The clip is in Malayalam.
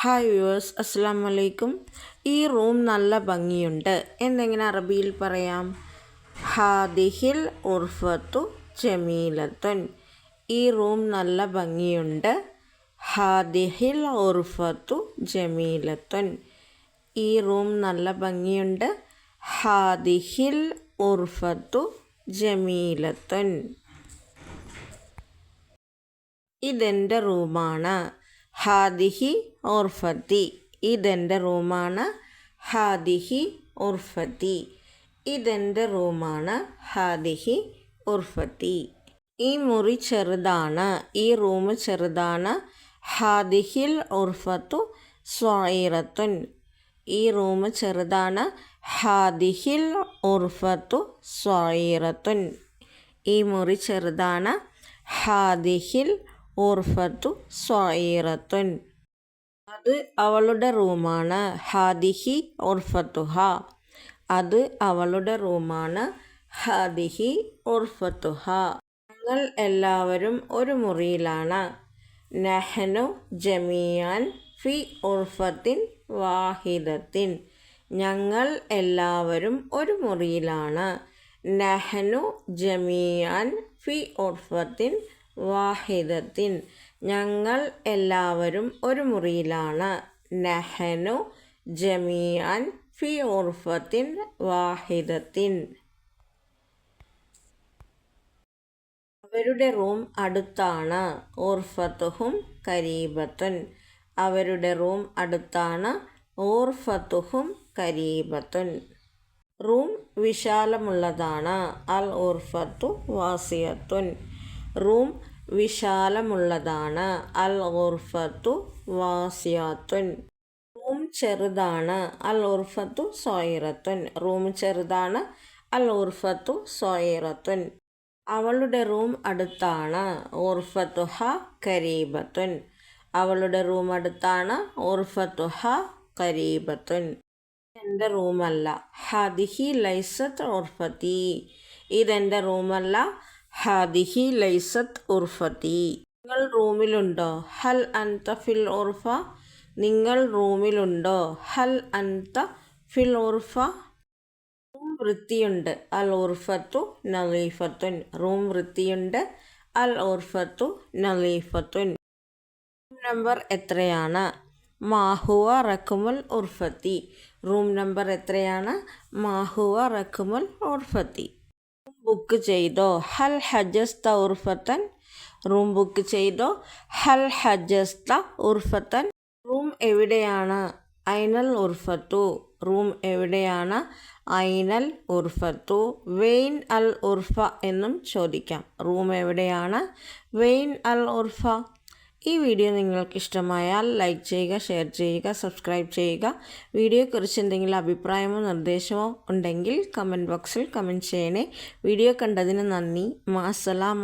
ഹായ് വ്യൂവേഴ്സ്, അസ്സലാമു അലൈക്കും. ഈ റൂം നല്ല ഭംഗിയുണ്ട് എന്തെങ്ങനെ അറബിയിൽ പറയാം? ഹാദിഹിൽ ഉർഫത്തു ജമീലത്തുൻ. ഈ റൂം നല്ല ഭംഗിയുണ്ട്. ഹാദിഹിൽ ഉർഫത്തു ജമീലത്തുൻ. ഈ റൂം നല്ല ഭംഗിയുണ്ട്. ഹാദിഹിൽ ഉർഫത്തു ജമീലത്തുൻ. ഇതെൻ്റെ റൂമാണ്. ഹാദിഹി ഉർഫത്തി. ഇതെൻ്റെ റൂമാണ്. ഹാദിഹി ഉർഫത്തി. ഇതെൻ്റെ റൂമാണ്. ഹാദിഹി ഉർഫത്തി. ഈ മുറി ചെറുതാണ്. ഈ റൂം ചെറുതാണ്. ഹാദിഹിൽ ഉർഫത്തു സ്വഈറത്തുൻ. ഈ റൂം ചെറുതാണ്. ഹാദിഹിൽ ഉർഫത്തു സ്വഈറത്തുൻ. ഈ മുറി ചെറുതാണ്. ഹാദിഹിൽ ഉർഫത്തു സ്വഈറത്തുൻ. അത് അവളുടെ റൂമാണ്. ഹാദിഹി ഉർഫത്തുഹ. അത് അവളുടെ റൂമാണ്. ഹാദിഹി ഉർഫത്തുഹ. ഞങ്ങൾ എല്ലാവരും ഒരു മുറിയിലാണ്. നഹ്നു ജമീഅൻ ഫി ഉർഫത്തിൻ വാഹിദത്തിൻ. ഞങ്ങൾ എല്ലാവരും ഒരു മുറിയിലാണ്. നഹ്നു ജമീഅൻ ഫി ഉർഫത്തിൻ വാഹിദത്തിൻ. ഞങ്ങൾ എല്ലാവരും ഒരു മുറിയിലാണ്. നഹ്നു ജമീഅൻ ഫി ഉർഫത്തിൻ വാഹിദത്തിൻ. അവരുടെ റൂം അടുത്താണ്. ഉർഫത്തുഹും കരീബത്തുൻ. അവരുടെ റൂം അടുത്താണ്. ഉർഫത്തുഹും കരീബത്തുൻ. റൂം വിശാലമുള്ളതാണ്. അൽ ഉർഫത്തു വാസിയത്തുൻ. റൂം വിശാലമുള്ളതാണ്. അൽ ഉർഫത്തു വാസിയത്തുൻ. റൂം ചെറുതാണ്. അൽ ഉർഫത്തു സ്വഈറത്തുൻ. റൂം ചെറുതാണ്. അൽ ഉർഫത്തു സ്വഈറത്തുൻ. അവളുടെ റൂം അടുത്താണ്. ഉർഫത്തുഹ കരീബത്തുൻ. അവളുടെ റൂം അടുത്താണ്. ഉർഫത്തുഹ കരീബത്തുൻ. എൻ്റെ റൂമല്ല. ഹാദിഹി ലൈസത്ത് ഉർഫത്തി. ഇതെൻ്റെ റൂമല്ല. ഹാദിഹി ലൈസത്ത് ഉർഫത്തി. നിങ്ങൾ റൂമിലുണ്ടോ? ഹൽ അൻത ഫിൽ ഉർഫ. നിങ്ങൾ റൂമിലുണ്ടോ? ഹൽ അൻത ഫിൽ ഉർഫ. റൂം വൃത്തിയുണ്ട്. അൽ ഉർഫത്തു നളീഫത്തുൻ. റൂം വൃത്തിയുണ്ട്. അൽ ഉർഫത്തു നളീഫത്തുൻ. റൂം നമ്പർ എത്രയാണ്? മാഹുവ റഖ്മുൽ ഉർഫത്തി. റൂം നമ്പർ എത്രയാണ്? മാഹുവ റഖ്മുൽ ഉർഫത്തി. റൂം ബുക്ക് ചെയ്തോ? ഹൽ ഹജസ്ത ഉർഫത്തൻ. റൂം ബുക്ക് ചെയ്തോ? ഹൽ ഹജസ്ത ഉർഫത്തൻ. റൂം എവിടെയാണ്? ഐനൽ ഉർഫത്തു. റൂം എവിടെയാണ്? ഐനൽ ഉർഫത്തു. വെയിൻ അൽ ഉർഫ എന്നും ചോദിക്കാം. റൂം എവിടെയാണ്? വെയിൻ അൽ ഉർഫ. ഈ വീഡിയോ നിങ്ങൾക്ക് ഇഷ്ടമായാൽ ലൈക്ക് ചെയ്യുക, ഷെയർ ചെയ്യുക, സബ്സ്ക്രൈബ് ചെയ്യുക. വീഡിയോയെക്കുറിച്ച് എന്തെങ്കിലും അഭിപ്രായമോ നിർദ്ദേശമോ ഉണ്ടെങ്കിൽ കമൻറ്റ് ബോക്സിൽ കമൻറ്റ് ചെയ്യണേ. വീഡിയോ കണ്ടതിന് നന്ദി. മാസ്സലാമ.